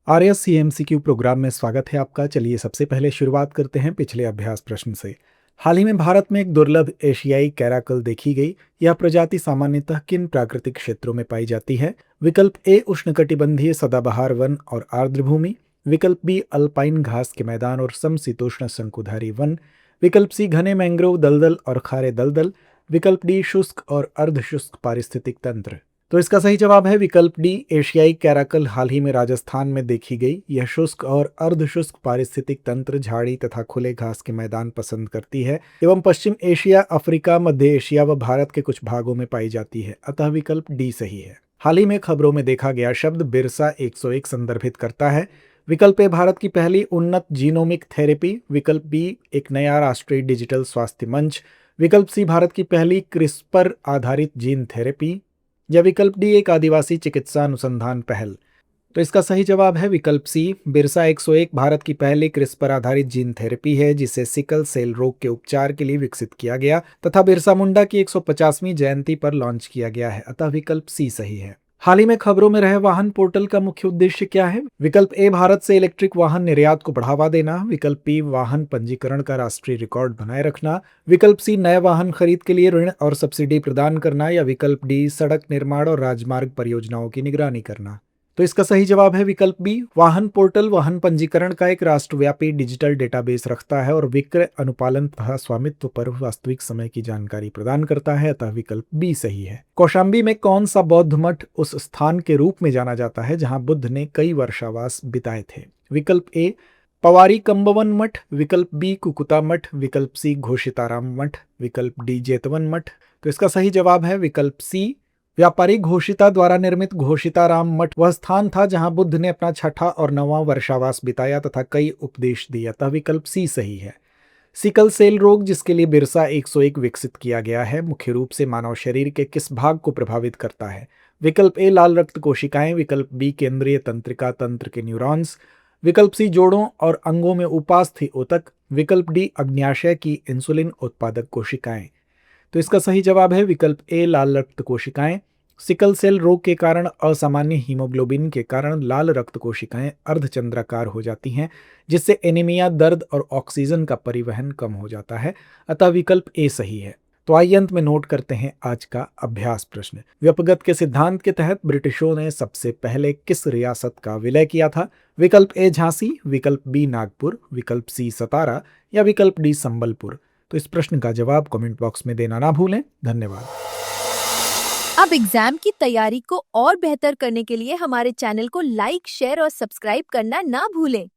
RS सीएमसीक्यू programme में स्वागत है आपका। चलिए सबसे पहले शुरुआत करते हैं पिछले अभ्यास प्रश्न से। हाल ही में भारत में एक दुर्लभ एशियाई कैराकल देखी गई। यह प्रजाति सामान्यतः किन प्राकृतिक क्षेत्रों में पाई जाती है? विकल्प ए उष्णकटिबंधीय सदाबहार वन और आर्द्र भूमि। विकल्प बी अल्पाइन घास के मैदान और समशीतोष्ण शंकुधारी वन। विकल्प सी घने मैंग्रोव दलदल और खारे दलदल। विकल्प डी शुष्क और अर्ध शुष्क पारिस्थितिक तंत्र। तो इसका सही जवाब है विकल्प डी एशियाई कैराकल हाल ही में राजस्थान में देखी गई। यह शुष्क और अर्ध शुष्क पारिस्थितिक तंत्र, झाड़ी तथा खुले घास के मैदान पसंद करती है एवं पश्चिम एशिया, अफ्रीका, मध्य एशिया व भारत के कुछ भागों में पाई जाती है। अतः विकल्प डी सही है। हाल ही में खबरों में देखा गया शब्द बिरसा 101 संदर्भित करता है। विकल्प ए भारत की पहली उन्नत जीनोमिक थेरेपी। विकल्प बी एक नया राष्ट्रीय डिजिटल स्वास्थ्य मंच। विकल्प सी भारत की पहली क्रिस्पर आधारित जीन थेरेपी, या विकल्प डी एक आदिवासी चिकित्सा अनुसंधान पहल। तो इसका सही जवाब है विकल्प सी। बिरसा 101 भारत की पहली क्रिस्पर आधारित जीन थेरेपी है जिसे सिकल सेल रोग के उपचार के लिए विकसित किया गया तथा बिरसा मुंडा की 150वीं जयंती पर लॉन्च किया गया है। अतः विकल्प सी सही है। हाल ही में खबरों में रहे वाहन पोर्टल का मुख्य उद्देश्य क्या है? विकल्प ए भारत से इलेक्ट्रिक वाहन निर्यात को बढ़ावा देना। विकल्प बी वाहन पंजीकरण का राष्ट्रीय रिकॉर्ड बनाए रखना। विकल्प सी नए वाहन खरीद के लिए ऋण और सब्सिडी प्रदान करना। या विकल्प डी सड़क निर्माण और राजमार्ग परियोजनाओं की निगरानी करना। तो इसका सही जवाब है विकल्प बी। वाहन पोर्टल वाहन पंजीकरण का एक राष्ट्रव्यापी डिजिटल डेटाबेस रखता है और विक्रय, अनुपालन तथा स्वामित्व पर वास्तविक समय की जानकारी प्रदान करता है। अतः विकल्प बी सही है। कौशाम्बी में कौन सा बौद्ध मठ उस स्थान के रूप में जाना जाता है जहां बुद्ध ने कई वर्षावास बिताए थे? विकल्प ए पवारी कम्बवन मठ। विकल्प बी कुकुता मठ। विकल्प सी घोषिताराम मठ। विकल्प डी जेतवन मठ। तो इसका सही जवाब है विकल्प सी। व्यापारी घोषिता द्वारा निर्मित घोषिताराम मठ वह स्थान था जहां बुद्ध ने अपना छठा और 9वां वर्षावास बिताया तथा कई उपदेश दिए। अतः विकल्प सी सही है। सिकल सेल रोग जिसके लिए बिरसा 101 विकसित किया गया है, मुख्य रूप से मानव शरीर के किस भाग को प्रभावित करता है? विकल्प ए लाल रक्त कोशिकाएं। विकल्प बी केंद्रीय तंत्रिका तंत्र के न्यूरॉन्स। विकल्प सी जोड़ों और अंगों में उपास्थि ऊतक। विकल्प डी अग्न्याशय की इंसुलिन उत्पादक कोशिकाएं। तो इसका सही जवाब है विकल्प ए लाल रक्त कोशिकाएं। सिकल सेल रोग के कारण असामान्य हीमोग्लोबिन के कारण लाल रक्त कोशिकाएं अर्धचंद्राकार हो जाती हैं जिससे एनीमिया, दर्द और ऑक्सीजन का परिवहन कम हो जाता है। अतः विकल्प ए सही है। तो आइए अंत में नोट करते हैं आज का अभ्यास प्रश्न। व्यपगत के सिद्धांत के तहत ब्रिटिशों ने सबसे पहले किस रियासत का विलय किया था? विकल्प ए झांसी। विकल्प बी नागपुर। विकल्प सी सतारा। या विकल्प डी संबलपुर। तो इस प्रश्न का जवाब कमेंट बॉक्स में देना ना भूलें। धन्यवाद। अब एग्जाम की तैयारी को और बेहतर करने के लिए हमारे चैनल को लाइक, शेयर और सब्सक्राइब करना ना भूलें।